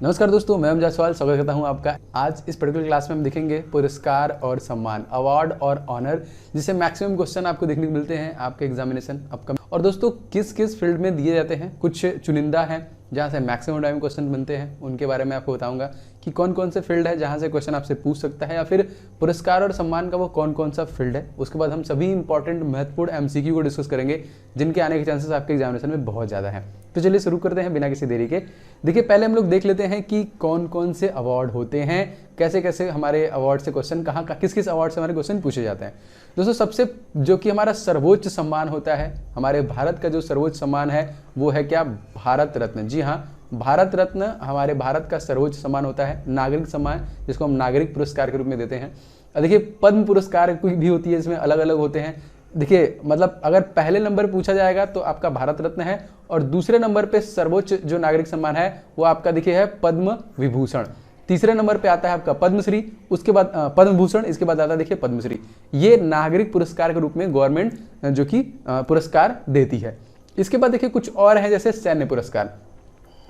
नमस्कार दोस्तों, मैं जायसवाल स्वागत करता हूं आपका। आज इस पर्टिकुलर क्लास में हम देखेंगे पुरस्कार और सम्मान, अवार्ड और ऑनर, जिससे मैक्सिमम क्वेश्चन आपको देखने को मिलते हैं आपके एग्जामिनेशन अपकमिंग। और दोस्तों किस किस फील्ड में दिए जाते हैं, कुछ चुनिंदा हैं जहां से मैक्सिमम टाइम क्वेश्चन बनते हैं, उनके बारे में आपको बताऊंगा कि कौन कौन से फील्ड है जहां से क्वेश्चन आपसे पूछ सकता है, या फिर पुरस्कार और सम्मान का वो कौन कौन सा फील्ड है। उसके बाद हम सभी इंपॉर्टेंट महत्वपूर्ण एमसीक्यू को डिस्कस करेंगे जिनके आने के चांसेस आपके एग्जामिनेशन में बहुत ज़्यादा है। तो चलिए शुरू करते हैं बिना किसी देरी के। देखिए, पहले हम लोग देख लेते हैं कि कौन कौन से अवार्ड होते हैं, कैसे कैसे हमारे अवार्ड से क्वेश्चन कहाँ किस किस अवार्ड से हमारे क्वेश्चन पूछे जाते हैं। दोस्तों सबसे जो कि हमारा सर्वोच्च सम्मान होता है, हमारे भारत का जो सर्वोच्च सम्मान है वो है क्या? भारत रत्न। जी हाँ, भारत रत्न हमारे भारत का सर्वोच्च सम्मान होता है। नागरिक सम्मान, जिसको हम नागरिक पुरस्कार के रूप में देते हैं। देखिए, पद्म पुरस्कार भी होती है, इसमें अलग अलग होते हैं। देखिए, मतलब अगर पहले नंबर पूछा जाएगा तो आपका भारत रत्न है, और दूसरे नंबर पे सर्वोच्च जो नागरिक सम्मान है वो आपका देखिए है पद्म विभूषण। तीसरे नंबर पे आता है आपका पद्मश्री, उसके बाद पद्म भूषण, इसके बाद आता है देखिए पद्मश्री। ये नागरिक पुरस्कार के रूप में गवर्नमेंट जो कि पुरस्कार देती है। इसके बाद देखिए कुछ और है, जैसे सैन्य पुरस्कार।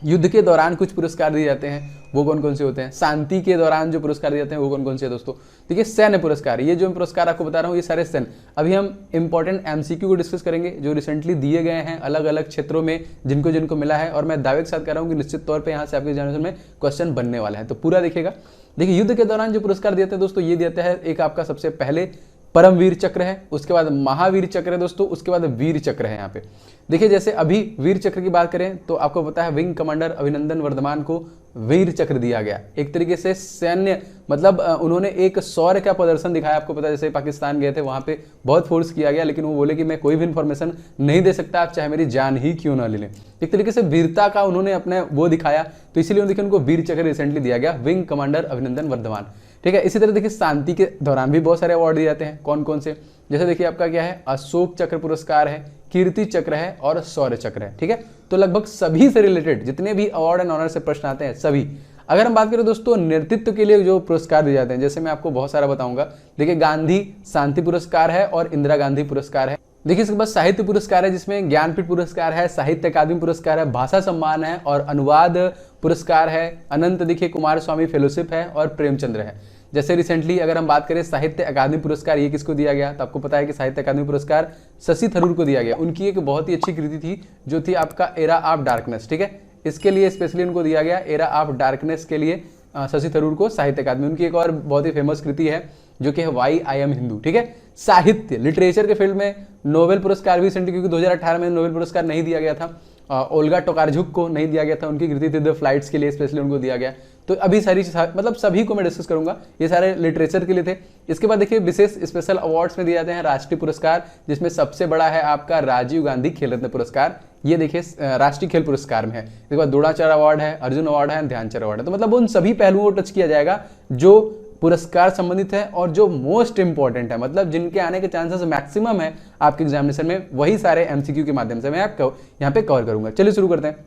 युद्ध के दौरान कुछ पुरस्कार दिए जाते हैं, वो कौन कौन से होते हैं? शांति के दौरान जो पुरस्कार दिए जाते हैं वो कौन कौन से हैं दोस्तों? देखिए, सैन्य पुरस्कार, ये जो पुरस्कार आपको बता रहा हूँ ये सारे सैन्य। अभी हम इंपॉर्टेंट एमसीक्यू को डिस्कस करेंगे जो रिसेंटली दिए गए हैं अलग अलग क्षेत्रों में, जिनको जिनको मिला है, और मैं दावे के साथ कह रहा हूँ कि निश्चित तौर पर यहाँ से आपके एग्जामिनेशन में क्वेश्चन बनने वाला है, तो पूरा देखिएगा। देखिए, युद्ध के दौरान जो पुरस्कार देते हैं दोस्तों, ये देता है एक आपका सबसे पहले परमवीर चक्र है, उसके बाद महावीर चक्र है दोस्तों, उसके बाद वीर चक्र है। यहाँ पे देखिए, जैसे अभी वीर चक्र की बात करें तो आपको पता है विंग कमांडर अभिनंदन वर्धमान को वीर चक्र दिया गया। एक तरीके से सैन्य, मतलब उन्होंने एक शौर्य का प्रदर्शन दिखाया। आपको पता है जैसे पाकिस्तान गए थे, वहां पे बहुत फोर्स किया गया, लेकिन वो बोले कि मैं कोई भी इंफॉर्मेशन नहीं दे सकता, आप चाहे मेरी जान ही क्यों ना ले लें। एक तरीके से वीरता का उन्होंने अपने वो दिखाया, तो इसीलिए देखिए उनको वीर चक्र रिसेंटली दिया गया, विंग कमांडर अभिनंदन वर्धमान। ठीक है, इसी तरह देखिए शांति के दौरान भी बहुत सारे अवार्ड दिए जाते हैं। कौन कौन से? जैसे देखिए आपका क्या है, अशोक चक्र पुरस्कार है, कीर्ति चक्र है और शौर्य चक्र है। ठीक है, तो लगभग सभी से रिलेटेड जितने भी अवार्ड एंड ऑनर से प्रश्न आते हैं सभी। अगर हम बात करें दोस्तों नेतृत्व के लिए जो पुरस्कार दिए जाते हैं, जैसे मैं आपको बहुत सारा बताऊंगा। देखिए, गांधी शांति पुरस्कार है और इंदिरा गांधी पुरस्कार है। देखिए, इसके बाद साहित्य पुरस्कार है, जिसमें ज्ञानपीठ पुरस्कार है, साहित्य अकादमी पुरस्कार है, भाषा सम्मान है और अनुवाद पुरस्कार है। अनंत देखिए कुमार स्वामी फेलोशिप है और प्रेमचंद्र है। जैसे रिसेंटली अगर हम बात करें साहित्य अकादमी पुरस्कार, ये किसको दिया गया? तो आपको पता है कि साहित्य अकादमी पुरस्कार शशि थरूर को दिया गया। उनकी एक बहुत ही अच्छी कृति थी जो थी आपका एरा ऑफ डार्कनेस। ठीक है, इसके लिए स्पेशली उनको दिया गया, एरा ऑफ डार्कनेस के लिए शशि थरूर को साहित्य अकादमी। उनकी एक और बहुत ही फेमस कृति है जो कि है वाई आई एम हिंदू। ठीक है, साहित्य लिटरेचर के फील्ड में नोबेल पुरस्कार भी रिसेंटली, क्योंकि 2018 में नोबेल पुरस्कार नहीं दिया गया था, ओल्गा टोकार्जुक को नहीं दिया गया था, उनकी कृति थी द फ्लाइट्स के लिए स्पेशली उनको दिया गया। तो अभी सारी मतलब सभी को मैं डिस्कस करूंगा, ये सारे लिटरेचर के लिए थे। इसके बाद देखिए विशेष स्पेशल अवार्ड्स में दिए जाते हैं राष्ट्रीय पुरस्कार, जिसमें सबसे बड़ा है आपका राजीव गांधी खेल रत्न पुरस्कार। ये देखिए राष्ट्रीय खेल पुरस्कार में है। इसके बाद द्रोणाचार्य अवार्ड है, अर्जुन अवार्ड है, ध्यानचंद अवार्ड है। तो मतलब उन सभी पहलुओं को टच किया जाएगा जो पुरस्कार संबंधित है और जो मोस्ट इंपॉर्टेंट है, मतलब जिनके आने के चांसेस मैक्सिमम है आपके एग्जामिनेशन में, वही सारे एमसीक्यू के माध्यम से मैं आपको यहाँ पे कवर करूंगा। चलिए शुरू करते हैं।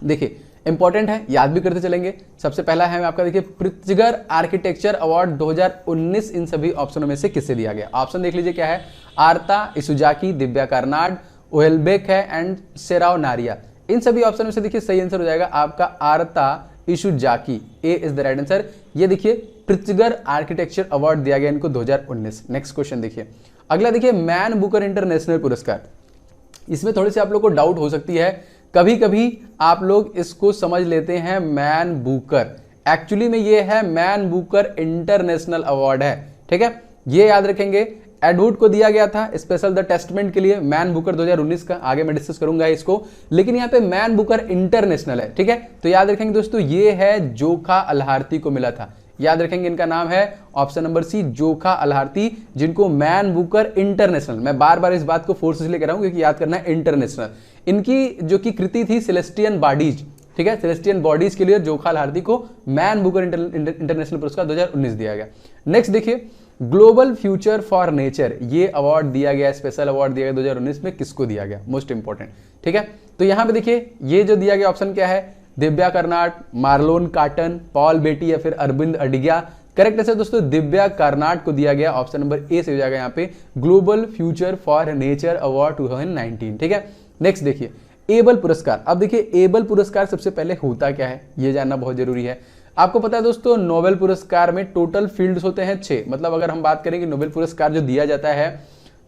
देखिए, इंपॉर्टेंट है, याद भी करते चलेंगे। सबसे पहला है आपका देखिए प्रित्जगर आर्किटेक्चर अवार्ड 2019 इन सभी ऑप्शनों में से किससे दिया गया? ऑप्शन देख लीजिए क्या है, आर्ता इसुजाकी, दिव्या कार्नाड, ओहेलबेक है एंड सेराव नारिया। इन सभी ऑप्शन में से देखिए सही आंसर हो जाएगा आपका आर्ता इशुजाकी, ए इज द राइट आंसर। ये देखिए प्रित्जगर आर्किटेक्चर अवार्ड दिया गया इनको 2019। नेक्स्ट क्वेश्चन देखिए, अगला देखिए मैन बुकर इंटरनेशनल पुरस्कार। इसमें थोड़ी सी आप लोग को डाउट हो सकती है, कभी कभी आप लोग इसको समझ लेते हैं मैन बुकर, एक्चुअली में ये है मैन बुकर इंटरनेशनल अवार्ड है। ठीक है, ये याद रखेंगे। एडवुड को दिया गया था स्पेशल द टेस्टमेंट के लिए, मैन बुकर 2019 का, आगे मैं डिस्कस करूंगा इसको, लेकिन यहाँ पे मैन बुकर इंटरनेशनल है। ठीक है, तो याद रखेंगे दोस्तों ये है जोखा अल्हारती को मिला था। याद रखेंगे इनका नाम है ऑप्शन नंबर सी, जोखा अल्हारती, जिनको मैन बुकर इंटरनेशनल, मैं बार बार इस बात को फोर्स इसलिए कर रहा हूं क्योंकि याद करना है इंटरनेशनल। इनकी जो की कृति थी सेलेस्टियन बॉडीज। ठीक है, सेलेस्टियन बॉडीज के लिए जोखा अल्हारती को मैन बुकर इंटरनेशनल पुरस्कार 2019 दिया गया। नेक्स्ट देखिए ग्लोबल फ्यूचर फॉर नेचर, ये अवार्ड दिया गया, स्पेशल अवार्ड दिया गया 2019 में, किसको दिया गया? Most important. ठीक है, तो यहां पे देखिए ये जो दिया गया ऑप्शन क्या है, Divya Karnad, Marlon cotton, Paul बेटी या फिर अरविंद अडिगा। करेक्ट आंसर दोस्तों दिव्या कार्नाड को दिया गया, ऑप्शन नंबर ए से हो जाएगा यहाँ पे global future for nature award 2019। ठीक है, नेक्स्ट देखिए एबल पुरस्कार। अब देखिए एबल पुरस्कार सबसे पहले होता क्या है ये जानना बहुत जरूरी है। आपको पता है दोस्तों नोबेल पुरस्कार में टोटल फील्ड्स होते हैं 6। मतलब अगर हम बात करें कि नोबेल पुरस्कार जो दिया जाता है,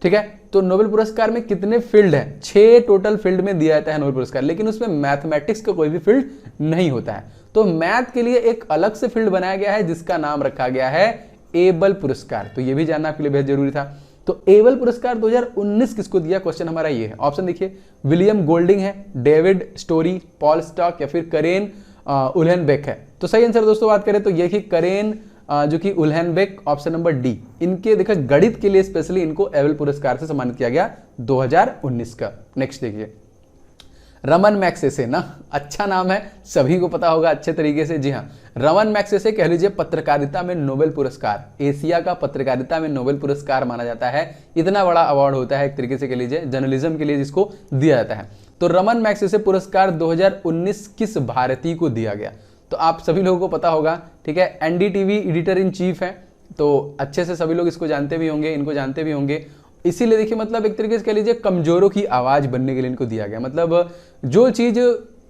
ठीक है, तो नोबेल पुरस्कार में कितने फील्ड हैं? 6 टोटल फील्ड में दिया जाता है नोबेल पुरस्कार, लेकिन उसमें मैथमेटिक्स का कोई भी फील्ड नहीं होता है। तो मैथ के लिए एक अलग से फील्ड बनाया गया है जिसका नाम रखा गया है एबल पुरस्कार। तो ये भी जानना आपके लिए बेहद जरूरी था। तो एबल पुरस्कार 2019 किसको दिया? क्वेश्चन हमारा ये है। ऑप्शन देखिए, विलियम गोल्डिंग है, डेविड स्टोरी, पॉल स्टॉक या फिर करेन उल्हेनबेक है। तो सही आंसर दोस्तों बात करें तो ये कि करेन जो कि उल्हेनबेक, ऑप्शन नंबर डी। इनके देखा गणित के लिए स्पेशली इनको एबल पुरस्कार से सम्मानित किया गया 2019 का। नेक्स्ट देखिए, रमन मैग्सेसे ना, अच्छा नाम है, सभी को पता होगा अच्छे तरीके से। जी हाँ, रमन मैग्सेसे कह लीजिए पत्रकारिता में नोबेल पुरस्कार, एशिया का पत्रकारिता में नोबेल पुरस्कार माना जाता है। इतना बड़ा अवार्ड होता है एक तरीके से कह लीजिए जर्नलिज्म के लिए जिसको दिया जाता है। तो रमन मैग्सेसे पुरस्कार 2019 किस भारतीय को दिया गया? तो आप सभी लोगों को पता होगा, ठीक है, एनडीटीवी एडिटर इन चीफ है, तो अच्छे से सभी लोग इसको जानते भी होंगे, इनको जानते भी होंगे। इसीलिए देखिए मतलब एक तरीके से कह लीजिए कमजोरों की आवाज बनने के लिए इनको दिया गया। मतलब जो चीज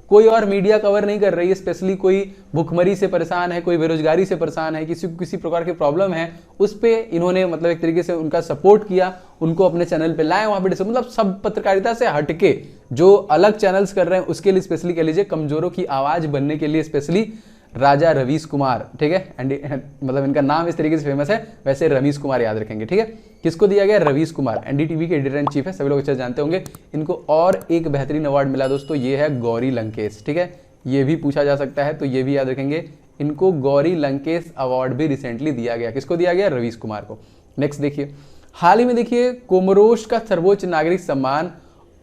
कोई और मीडिया कवर नहीं कर रही है, स्पेशली कोई भुखमरी से परेशान है, कोई बेरोजगारी से परेशान है, किसी प्रकार की प्रॉब्लम है, उस पे इन्होंने मतलब एक तरीके से उनका सपोर्ट किया, उनको अपने चैनल पे लाए, वहां पे मतलब सब पत्रकारिता से हटके जो अलग चैनल्स कर रहे हैं उसके लिए स्पेशली कह लीजिए कमजोरों की आवाज बनने के लिए स्पेशली राजा रवीश कुमार, ठीक है, मतलब इनका नाम इस तरीके से फेमस है, वैसे रवीश कुमार याद रखेंगे, ठीक है। किसको दिया गया? रवीश कुमार, एनडीटीवी के एडिटर इन चीफ है, सभी लोग अच्छे जानते होंगे। इनको और एक बेहतरीन अवार्ड मिला दोस्तों, ये है गौरी लंकेश, ठीक है, ये भी पूछा जा सकता है तो ये भी याद रखेंगे। इनको गौरी लंकेश अवार्ड भी रिसेंटली दिया गया। किसको दिया गया? रवीश कुमार को। नेक्स्ट देखिए, हाल ही में देखिए कोमोरोस का सर्वोच्च नागरिक सम्मान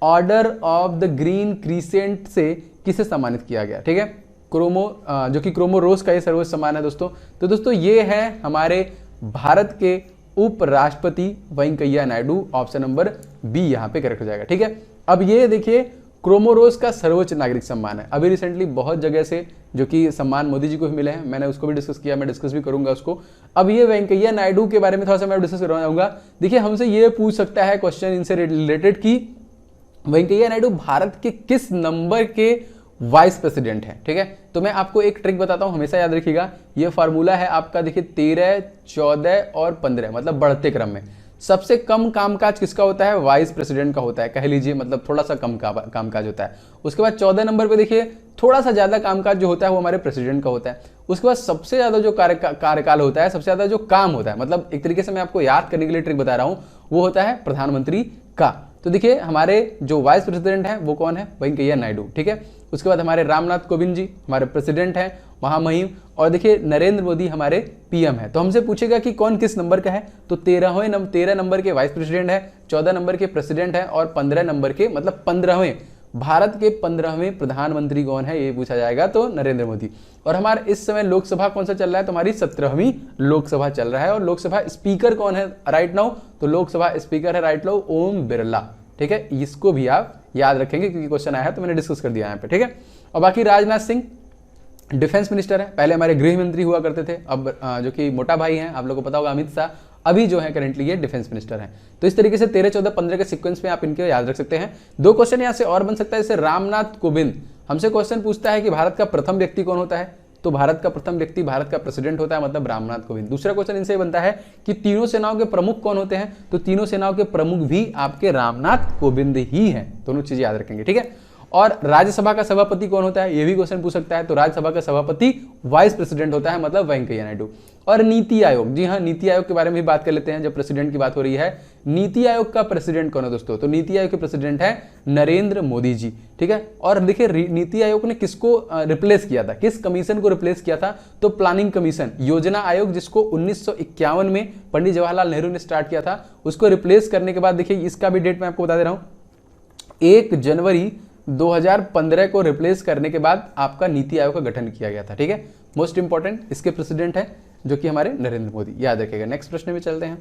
order of the green crescent से किसे सम्मानित किया गया? ठीक है, जो कि कोमोरोस का ये सर्वोच्च सम्मान है दोस्तों। तो दोस्तों ये है हमारे भारत के उपराष्ट्रपति Venkaiah Naidu, option number B यहाँ पे करेक्ट हो जाएगा, ठीक है। अब ये देखिए कोमोरोस का सर्वोच्च नागरिक सम्मान है, अभी रिसेंटली बहुत जगह से जो कि सम्मान मोदी जी को भी मिले हैं, मैंने उसको भी डिस्कस किया, मैं डिस्कस भी करूंगा उसको। अब ये वेंकैया नायडू के बारे में थोड़ा सा मैं डिस्कस करना चाहूंगा। देखिए हमसे ये पूछ सकता है क्वेश्चन इनसे रिलेटेड कि वेंकैया नायडू भारत के किस नंबर के वाइस प्रेसिडेंट है, ठीक है। तो मैं आपको एक ट्रिक बताता हूं, हमेशा याद रखिएगा, ये फार्मूला है आपका, देखिए 13, 14 और 15, मतलब बढ़ते क्रम में सबसे कम कामकाज किसका होता है? वाइस प्रेसिडेंट का होता है, कह लीजिए, मतलब थोड़ा सा कम कामकाज होता है। उसके बाद 14 नंबर पे देखिए थोड़ा सा ज्यादा कामकाज जो होता है वो हमारे प्रेसिडेंट का होता है। उसके बाद सबसे ज्यादा जो कार्यकाल होता है, सबसे ज्यादा जो काम होता है, मतलब एक तरीके से मैं आपको याद करने के लिए ट्रिक बता रहा हूं, वो होता है प्रधानमंत्री का। तो देखिए हमारे जो वाइस प्रेसिडेंट है वो कौन है? वेंकैया नायडू, ठीक है। उसके बाद हमारे रामनाथ कोविंद जी हमारे प्रेसिडेंट हैं, महामहिम, और देखिए नरेंद्र मोदी हमारे पीएम है। तो हमसे पूछेगा कि कौन किस नंबर का है, तो 13 नंबर के वाइस प्रेसिडेंट है, 14 नंबर के प्रेसिडेंट है और 15 नंबर के, मतलब 15वें, भारत के 15वें प्रधानमंत्री कौन है ये पूछा जाएगा, तो नरेंद्र मोदी। और हमारे इस समय लोकसभा कौन सा चल रहा है? तो हमारी 17वीं लोकसभा चल रहा है। और लोकसभा स्पीकर कौन है राइट नाउ? तो लोकसभा स्पीकर है राइट नाउ ओम बिरला, ठीक है। इसको भी आप याद रखेंगे क्योंकि क्वेश्चन आया है तो मैंने डिस्कस कर दिया यहाँ पे, ठीक है। और बाकी राजनाथ सिंह डिफेंस मिनिस्टर है, पहले हमारे गृह मंत्री हुआ करते थे, अब जो कि मोटा भाई हैं, आप लोगों को पता होगा, अमित शाह, अभी जो है करेंटली ये डिफेंस मिनिस्टर हैं। तो इस तरीके से 13, 14, 15 के सीक्वेंस में आप इनके याद रख सकते हैं। 2 क्वेश्चन यहाँ से और बन सकता है, जैसे रामनाथ कोविंद हमसे क्वेश्चन पूछता है कि भारत का प्रथम व्यक्ति कौन होता है? तो भारत का प्रथम व्यक्ति भारत का प्रेसिडेंट होता है, मतलब रामनाथ कोविंद। दूसरा क्वेश्चन इनसे बनता है कि तीनों सेनाओं के प्रमुख कौन होते हैं? तो तीनों सेनाओं के प्रमुख भी आपके रामनाथ कोविंद ही हैं। दोनों चीजें याद रखेंगे, ठीक है। और राज्यसभा का सभापति कौन होता है? ये भी क्वेश्चन पूछ सकता है। तो राज्यसभा का सभापति वाइस प्रेसिडेंट होता है, मतलब वेंकैया नायडू। और नीति आयोग, जी हाँ, नीति आयोग के बारे में भी बात कर लेते हैं जब प्रेसिडेंट की बात हो रही है। नीति आयोग का प्रेसिडेंट कौन है दोस्तों? तो नीति आयोग के प्रेसिडेंट है नरेंद्र मोदी जी, ठीक है। और देखिए नीति आयोग ने किसको रिप्लेस किया था, किस कमीशन को रिप्लेस किया था? तो प्लानिंग कमीशन, योजना आयोग, जिसको 1951 में पंडित जवाहरलाल नेहरू ने स्टार्ट किया था, उसको रिप्लेस करने के बाद देखिए इसका भी डेट मैं आपको बता दे रहा हूं, 1 जनवरी 2015 को रिप्लेस करने के बाद आपका नीति आयोग का गठन किया गया था, ठीक है। मोस्ट इंपॉर्टेंट, इसके प्रेसिडेंट है जो कि हमारे नरेंद्र मोदी, याद रखिएगा। नेक्स्ट प्रश्न में चलते हैं।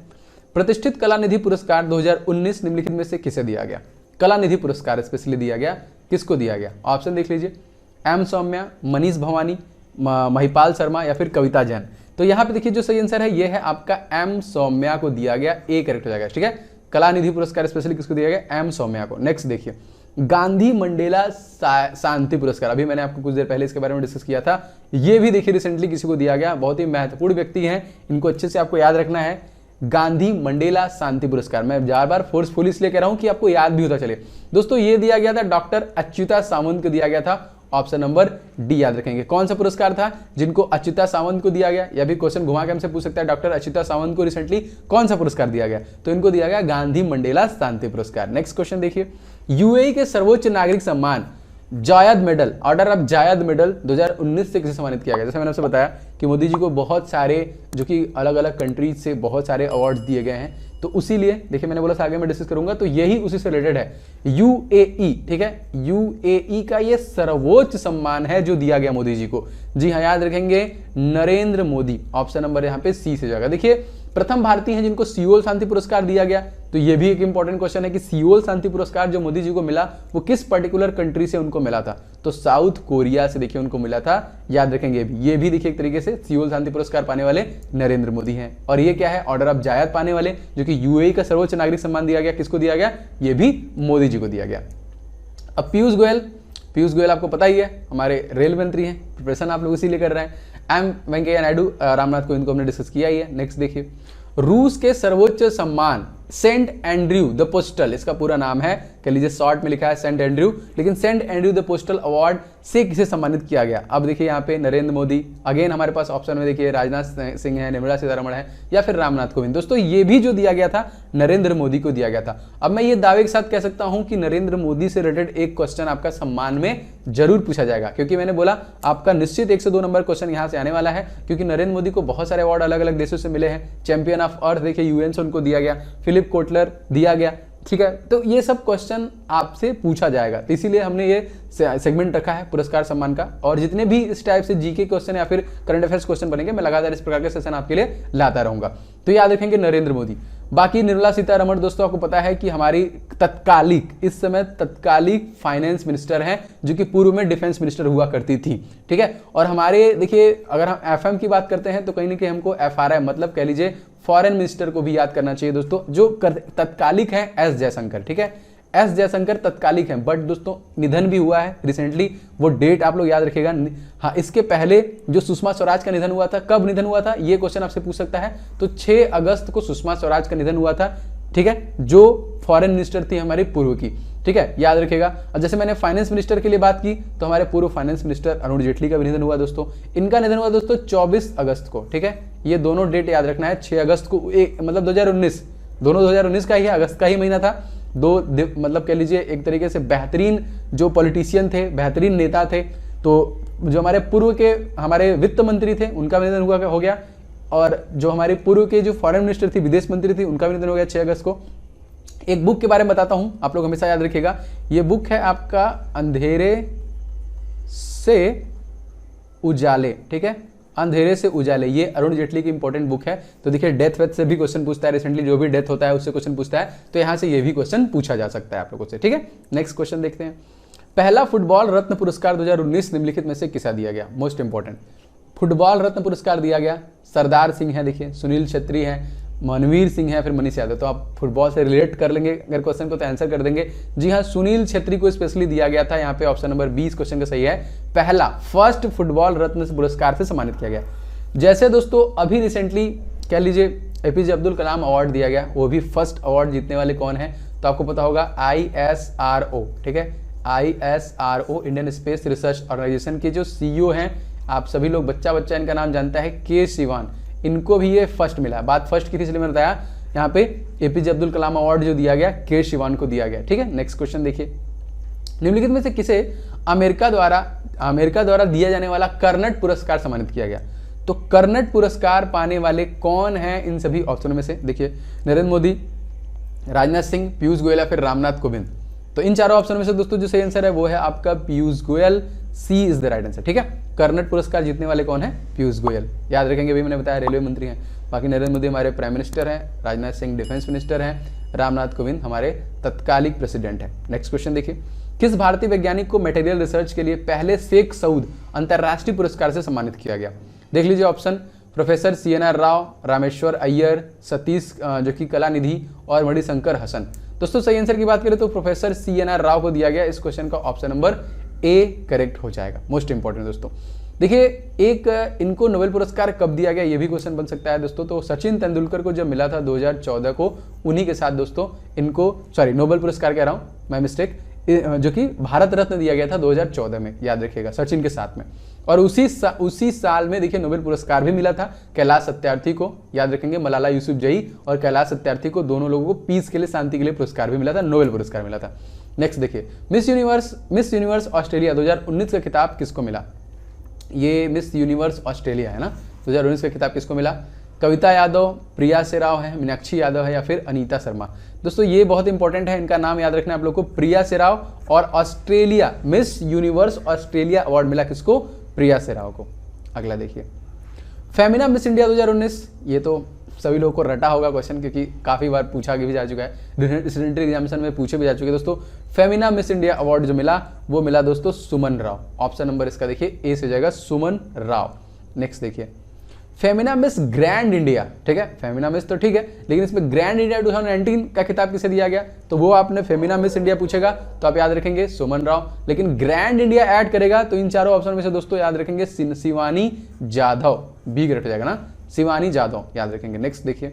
प्रतिष्ठित कला निधि पुरस्कार 2019 निम्नलिखित में से किसे दिया गया? कला निधि पुरस्कार स्पेशली दिया गया, किसको दिया गया? ऑप्शन देख लीजिए, एम सौम्या, मनीष भवानी, महिपाल शर्मा या फिर कविता जैन। तो यहाँ पे देखिए जो सही आंसर है ये है आपका एम सौम्या को दिया गया, ए करेक्ट हो जाएगा, ठीक है। कला निधि पुरस्कार स्पेशली किसको दिया गया? एम सौम्या को। नेक्स्ट देखिए, गांधी मंडेला शांति पुरस्कार, अभी मैंने आपको कुछ देर पहले इसके बारे में डिस्कस किया था। ये भी देखिए रिसेंटली किसी को दिया गया, बहुत ही महत्वपूर्ण व्यक्ति हैं, इनको अच्छे से आपको याद रखना है। गांधी मंडेला शांति पुरस्कार, मैं बार फोर्सफुली इसलिए कह रहा हूं कि आपको याद भी होता चले। दोस्तों ये दिया गया था डॉक्टर अच्युता सामंत को दिया गया था, ऑप्शन नंबर डी याद रखेंगे। कौन सा पुरस्कार था जिनको अच्युता सामंत को दिया गया? यह भी क्वेश्चन घुमा के हमसे पूछ सकता है, डॉक्टर अच्युता सामंत को रिसेंटली कौन सा पुरस्कार दिया गया? तो इनको दिया गया गांधी मंडेला शांति पुरस्कार। नेक्स्ट क्वेश्चन देखिए, यूएई के सर्वोच्च नागरिक सम्मान जायद medal, order of Zayed medal 2019 से किसे सम्मानित किया गया? जैसे मैंने आपसे बताया कि मोदी जी को बहुत सारे जो कि अलग अलग कंट्रीज से बहुत सारे अवार्ड्स दिए गए हैं, तो उसी लिए देखिए मैंने बोला था आगे मैं डिस्कस करूंगा, तो यही उसी से रिलेटेड है। यूएई, ठीक है, यूएई का ये सर्वोच्च सम्मान है जो दिया गया मोदी जी को। जी हाँ, याद रखेंगे नरेंद्र मोदी, ऑप्शन नंबर यहाँ पे सी से जाएगा। देखिए प्रथम भारतीय हैं जिनको सियोल शांति पुरस्कार दिया गया, तो ये भी एक इंपॉर्टेंट क्वेश्चन है कि सियोल शांति पुरस्कार जो मोदी जी को मिला वो किस पर्टिकुलर कंट्री से उनको मिला था? तो साउथ कोरिया से देखिए उनको मिला था, याद रखेंगे। ये भी देखिए एक तरीके से सियोल शांति पुरस्कार पाने वाले नरेंद्र मोदी हैं। और ये क्या है? ऑर्डर ऑफ जायद पाने वाले, जो कि यूएई का सर्वोच्च नागरिक सम्मान दिया गया, किसको दिया गया? ये भी मोदी जी को दिया गया। अब पीयूष गोयल आपको पता ही है हमारे रेल मंत्री हैं, प्रिपरेशन आप लोग इसीलिए कर रहे हैं। एम वेंकैया नायडू, रामनाथ कोविंद को हमने डिस्कस किया ही है। नेक्स्ट देखिए, रूस के सर्वोच्च सम्मान सेंट एंड्रयू द पोस्टल, इसका पूरा नाम है, कह लीजिए शॉर्ट में लिखा है सेंट एंड्रयू, लेकिन Saint Andrew the postal award से किसे सम्मानित किया गया? अब देखिए यहाँ पे नरेंद्र मोदी, अगेन हमारे पास ऑप्शन में देखिए राजनाथ सिंह है, निर्मला सीतारमण है, या फिर रामनाथ कोविंद। दोस्तों ये भी जो दिया गया था नरेंद्र मोदी को दिया गया था। अब मैं ये दावे के साथ कह सकता हूं कि नरेंद्र मोदी से रिलेटेड एक क्वेश्चन आपका सम्मान में जरूर पूछा जाएगा, क्योंकि मैंने बोला आपका निश्चित 1 से 2 नंबर क्वेश्चन यहां से आने वाला है, क्योंकि नरेंद्र मोदी को बहुत सारे अवार्ड अलग अलग देशों से मिले हैं। चैंपियन ऑफ अर्थ देखिए यूएन से उनको दिया गया, फिलिप कोटलर दिया गया, ठीक है। तो ये सब क्वेश्चन आपसे पूछा जाएगा, तो इसीलिए हमने ये सेगमेंट रखा है पुरस्कार सम्मान का। और जितने भी इस टाइप से जीके क्वेश्चन या फिर करंट अफेयर्स क्वेश्चन बनेंगे, मैं लगातार इस प्रकार के सेशन आपके लिए लाता रहूंगा। तो याद रखेंगे नरेंद्र मोदी। बाकी निर्मला सीतारमण दोस्तों आपको पता है कि हमारी इस समय तत्कालिक फाइनेंस मिनिस्टर हैं, जो कि पूर्व में डिफेंस मिनिस्टर हुआ करती थी, ठीक है। और हमारे देखिए अगर हम एफएम की बात करते हैं तो कहीं ना कहीं हमको एफआरआई मतलब कह लीजिए फॉरेन मिनिस्टर को भी याद करना चाहिए दोस्तों, जो तत्कालिक है एस जयशंकर, ठीक है। एस जयशंकर तत्कालिक हैं, बट दोस्तों निधन भी हुआ है रिसेंटली, वो डेट आप लोग याद रखिएगा। हाँ, इसके पहले जो सुषमा स्वराज का निधन हुआ था, कब निधन हुआ था ये क्वेश्चन आपसे पूछ सकता है। तो 6 अगस्त को सुषमा स्वराज का निधन हुआ था, ठीक है, जो फॉरेन मिनिस्टर थी हमारी पूर्व की, ठीक है, याद रखिएगा। और जैसे मैंने फाइनेंस मिनिस्टर के लिए बात की तो हमारे पूर्व फाइनेंस मिनिस्टर अरुण जेटली का भी निधन हुआ दोस्तों। इनका निधन हुआ दोस्तों 24 अगस्त को, ठीक है। ये दोनों डेट याद रखना है। 6 अगस्त को मतलब 2019, दोनों 2019 का ही अगस्त का ही महीना था। मतलब कह लीजिए एक तरीके से बेहतरीन जो पॉलिटिशियन थे, बेहतरीन नेता थे, तो जो हमारे पूर्व के हमारे वित्त मंत्री थे उनका भी निधन हो गया, और जो हमारे पूर्व के जो फॉरेन मिनिस्टर थी, विदेश मंत्री थी, उनका भी निधन हो गया 6 अगस्त को। एक बुक के बारे में बताता हूं, आप लोग हमेशा याद रखिएगा। ये बुक है आपका अंधेरे से उजाले, ठीक है, अंधेरे से उजाले। ये अरुण जेटली की इंपॉर्टेंट बुक है। तो देखिए डेथ वेथ से भी क्वेश्चन पूछता है, रिसेंटली जो भी डेथ होता है उससे क्वेश्चन पूछता है, तो यहां से ये भी क्वेश्चन पूछा जा सकता है आप लोगों से, ठीक है। नेक्स्ट क्वेश्चन देखते हैं। पहला फुटबॉल रत्न पुरस्कार 2019 निम्नलिखित में से किसे दिया गया? मोस्ट इंपॉर्टेंट फुटबॉल रत्न पुरस्कार दिया गया सरदार सिंह है, देखिए सुनील छेत्री है, मनवीर सिंह है, फिर मनीष यादव। तो आप फुटबॉल से रिलेट कर लेंगे अगर क्वेश्चन को तो आंसर कर देंगे। जी हाँ, सुनील छेत्री को स्पेशली दिया गया था। यहाँ पे ऑप्शन नंबर 20 क्वेश्चन का सही है। पहला फर्स्ट फुटबॉल रत्न पुरस्कार से सम्मानित किया गया। जैसे दोस्तों अभी रिसेंटली कह लीजिए एपीजे अब्दुल कलाम अवार्ड दिया गया, वो भी फर्स्ट अवार्ड जीतने वाले कौन है? तो आपको पता होगा ISRO, ठीक है, ISRO Indian space research organisation के जो CEO हैं, आप सभी लोग बच्चा इनका नाम जानता है, के सिवान। इनको भी ये फर्स्ट मिला। बात फर्स्ट की थी इसलिए मैंने बताया, यहाँ पे एपीजे अब्दुल कलाम अवार्ड जो दिया गया के सिवान को दिया गया, ठीक है। नेक्स्ट क्वेश्चन देखिए, निम्नलिखित में से किसे अमेरिका द्वारा दिया जाने वाला कर्नट पुरस्कार सम्मानित किया गया? तो कर्नट पुरस्कार पाने वाले कौन हैं इन सभी ऑप्शनों में से? देखिए नरेंद्र मोदी, राजनाथ सिंह, पीयूष गोयल या फिर रामनाथ कोविंद। तो इन चारों ऑप्शन में से दोस्तों जो सही आंसर है वो है आपका पीयूष गोयल, सी इज द राइट आंसर, ठीक है। कर्नट पुरस्कार जीतने वाले कौन है? पीयूष गोयल। याद रखेंगे, अभी मैंने बताया रेलवे मंत्री हैं। बाकी नरेंद्र मोदी हमारे प्राइम मिनिस्टर हैं, राजनाथ सिंह डिफेंस मिनिस्टर हैं, रामनाथ कोविंद हमारे तत्कालिक प्रेसिडेंट हैं। नेक्स्ट क्वेश्चन देखिए, किस भारतीय वैज्ञानिक को मटेरियल रिसर्च के लिए पहले शेख सऊद अंतर्राष्ट्रीय पुरस्कार से सम्मानित किया गया? देख लीजिए option, professor CNR Rao, Rameshwar Iyer, Satish जो कि कलानिधि और मणिशंकर हसन। दोस्तों सही आंसर की बात करें तो प्रोफेसर CNR राव को दिया गया। इस क्वेश्चन का ऑप्शन नंबर ए करेक्ट हो जाएगा। मोस्ट इंपॉर्टेंट दोस्तों, देखिए एक इनको नोबेल पुरस्कार कब दिया गया ये भी क्वेश्चन बन सकता है दोस्तों। तो सचिन तेंदुलकर को जब मिला था 2014 को, उन्हीं के साथ दोस्तों इनको नोबेल पुरस्कार कह रहा हूँ मैं, मिस्टेक, जो कि भारत रत्न दिया गया था 2014 में, याद रखिएगा, सचिन के साथ में। और उसी साल में देखिए नोबेल पुरस्कार भी मिला था कैलाश सत्यार्थी को, याद रखेंगे, मलाला यूसुफजई और कैलाश सत्यार्थी को, दोनों लोगों को पीस के लिए, शांति के लिए पुरस्कार भी मिला था, नोबेल पुरस्कार मिला था। नेक्स्ट देखिए, मिस यूनिवर्स ऑस्ट्रेलिया 2019 का खिताब किसको मिला? ये मिस यूनिवर्स ऑस्ट्रेलिया है ना, 2019 का खिताब किसको मिला? कविता यादव, प्रिया सेराव है, मीनाक्षी यादव है, या फिर अनीता शर्मा? दोस्तों ये बहुत इंपॉर्टेंट है, इनका नाम याद रखना है आप लोग को। प्रिया सेराव, और Australia miss universe Australia award मिला किसको? प्रिया सेराव को। अगला देखिए, फेमिना मिस इंडिया 2019, ये तो सभी लोगों को रटा होगा क्वेश्चन, क्योंकि काफी बार पूछा भी जा चुका है, रेसिडेंटरी एग्जामिनेशन में पूछे भी जा चुके हैं दोस्तों। फेमिना मिस इंडिया अवार्ड जो मिला वो मिला दोस्तों सुमन राव। ऑप्शन नंबर इसका देखिए ए से जाएगा, सुमन राव। नेक्स्ट देखिए, फेमिना मिस ग्रैंड इंडिया, ठीक है, फेमिना मिस तो ठीक है, लेकिन इसमें ग्रैंड इंडिया 2019 का खिताब किसे दिया गया? तो वो आपने फेमिना मिस इंडिया पूछेगा तो आप याद रखेंगे सुमन राव, लेकिन ग्रैंड इंडिया ऐड करेगा तो इन चारों ऑप्शन में से दोस्तों याद रखेंगे शिवानी जाधव, बी ग्रेड हो जाएगा ना, शिवानी जाधव याद रखेंगे। नेक्स्ट देखिए,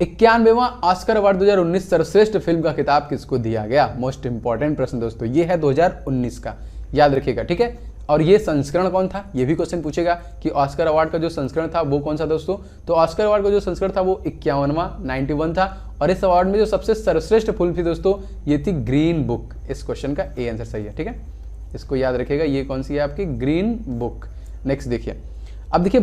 91वां ऑस्कर अवार्ड 2019 सर्वश्रेष्ठ फिल्म का खिताब किसको दिया गया? मोस्ट इंपॉर्टेंट प्रश्न दोस्तों, ये है 2019 का, याद रखिएगा, ठीक है। और ये संस्करण कौन था, ये भी क्वेश्चन पूछेगा कि ऑस्कर अवार्ड का जो संस्करण था वो कौन सा दोस्तों? तो ऑस्कर अवार्ड का जो संस्करण था वो 51वां 91 था, और इस अवार्ड में जो सबसे सर्वश्रेष्ठ फिल्म थी दोस्तों ये थी ग्रीन बुक। इस क्वेश्चन का ए आंसर सही है, ठीक है, इसको याद रखिएगा, ये कौन सी है आपकी? Green book. नेक्स्ट देखिए, अब देखिए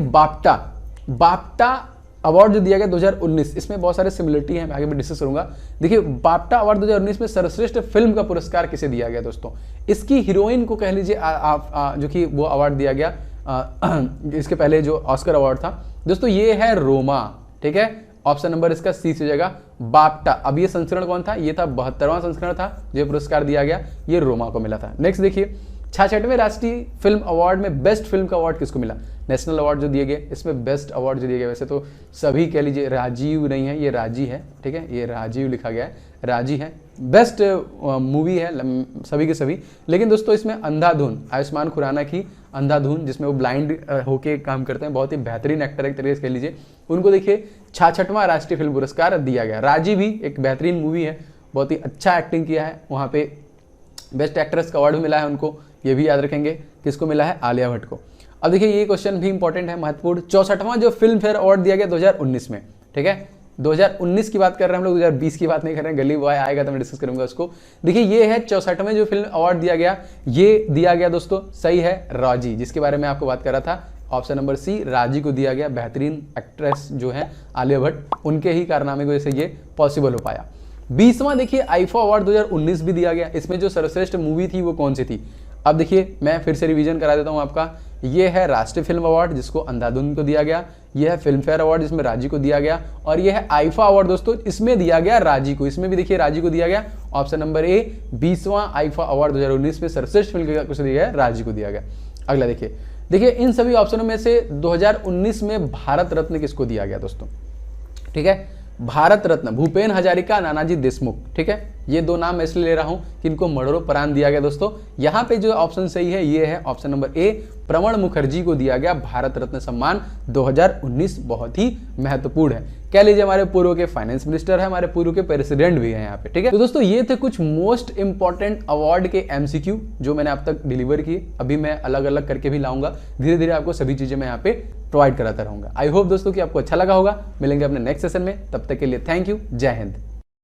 बाफ्टा अवार्ड जो दिया गया 2019, इसमें बहुत सारे सिमिलरिटी है, मैं आगे भी डिस्कस करूंगा। देखिए बाफ्टा अवार्ड 2019 में सर्वश्रेष्ठ फिल्म का पुरस्कार किसे दिया गया दोस्तों? इसकी हीरोइन को कह लीजिए जो कि वो अवार्ड दिया गया, इसके पहले जो ऑस्कर अवार्ड था दोस्तों ये है रोमा, ठीक है। ऑप्शन नंबर इसका सी से जाएगा, बाफ्टा। अब ये संस्करण कौन था? ये था 72वां संस्करण था, जो पुरस्कार दिया गया ये रोमा को मिला था। नेक्स्ट देखिए, 66वें राष्ट्रीय फिल्म अवार्ड में बेस्ट फिल्म का अवार्ड किसको मिला? नेशनल अवार्ड जो दिए गए, इसमें बेस्ट अवार्ड जो दिए गए, वैसे तो सभी कह लीजिए, राजीव नहीं है, ये राजी है, ठीक है, ये राजीव लिखा गया है, राजी है, बेस्ट मूवी है सभी के सभी। लेकिन दोस्तों इसमें अंधाधुन, आयुष्मान खुराना की अंधाधुन, जिसमें वो ब्लाइंड होके काम करते हैं, बहुत ही बेहतरीन एक्टर एक तरीके से कह लीजिए, उनको देखिए 66वां राष्ट्रीय फिल्म पुरस्कार दिया गया। राजी भी एक बेहतरीन मूवी है, बहुत ही अच्छा एक्टिंग किया है, वहाँ पे बेस्ट एक्ट्रेस का अवार्ड भी मिला है उनको, ये भी याद रखेंगे, किसको मिला है? आलिया भट्ट को। अब देखिए ये क्वेश्चन भी इंपॉर्टेंट है, महत्वपूर्ण, 64वां जो फिल्म फेयर अवार्ड दिया गया 2019 में, ठीक है, 2019 की बात कर रहे हैं हम लोग, 2020 की बात नहीं कर रहे हैं, गली बॉय आएगा तो मैं डिस्कस करूंगा उसको। देखिए ये है 64वें जो फिल्म अवार्ड दिया गया, ये दिया गया दोस्तों, सही है, राजी, जिसके बारे में आपको बात कर रहा था, ऑप्शन नंबर सी, राजी को दिया गया। बेहतरीन एक्ट्रेस जो है आलिया भट्ट, उनके ही कारनामे की वजह से ये पॉसिबल हो पाया। 20वां देखिए आईफा अवार्ड 2019 भी दिया गया, इसमें जो सर्वश्रेष्ठ मूवी थी वो कौन सी थी? अब देखिए मैं फिर से रिवीजन करा देता हूं आपका, ये है राष्ट्रीय फिल्म अवार्ड जिसको अंधाधुन को दिया गया, यह है फिल्म फेयर अवार्ड जिसमें राजी को दिया गया, और यह है आईफा अवार्ड दोस्तों, इसमें दिया गया राजी को, इसमें भी देखिए राजी को दिया गया। ऑप्शन नंबर ए, 20वां आईफा अवार्ड 2019 में सर्वश्रेष्ठ फिल्म को दिया गया, राजी को दिया गया। अगला देखिए इन सभी ऑप्शनों में से 2019 में भारत रत्न किसको दिया गया दोस्तों? ठीक है, भारत रत्न भूपेन हजारिका, नानाजी देशमुख, ठीक है, ये दो नाम मैं इसलिए ले रहा हूं कि इनको मरणोपरांत दिया गया दोस्तों। यहां पे जो ऑप्शन सही है ये है ऑप्शन नंबर ए, प्रणब मुखर्जी को दिया गया भारत रत्न सम्मान 2019, बहुत ही महत्वपूर्ण है, कह लीजिए हमारे पूर्व के फाइनेंस मिनिस्टर है, हमारे पूर्व के प्रेसिडेंट भी हैं यहाँ पे, ठीक है। तो दोस्तों ये थे कुछ मोस्ट इंपॉर्टेंट अवार्ड के एमसीक्यू जो मैंने आप तक डिलीवर किए, अभी मैं अलग अलग करके भी लाऊंगा, धीरे धीरे आपको सभी चीजें मैं यहाँ पे प्रोवाइड कराता रहूंगा। आई होप दोस्तों कि आपको अच्छा लगा होगा, मिलेंगे अपने नेक्स्ट सेशन में, तब तक के लिए थैंक यू, जय हिंद।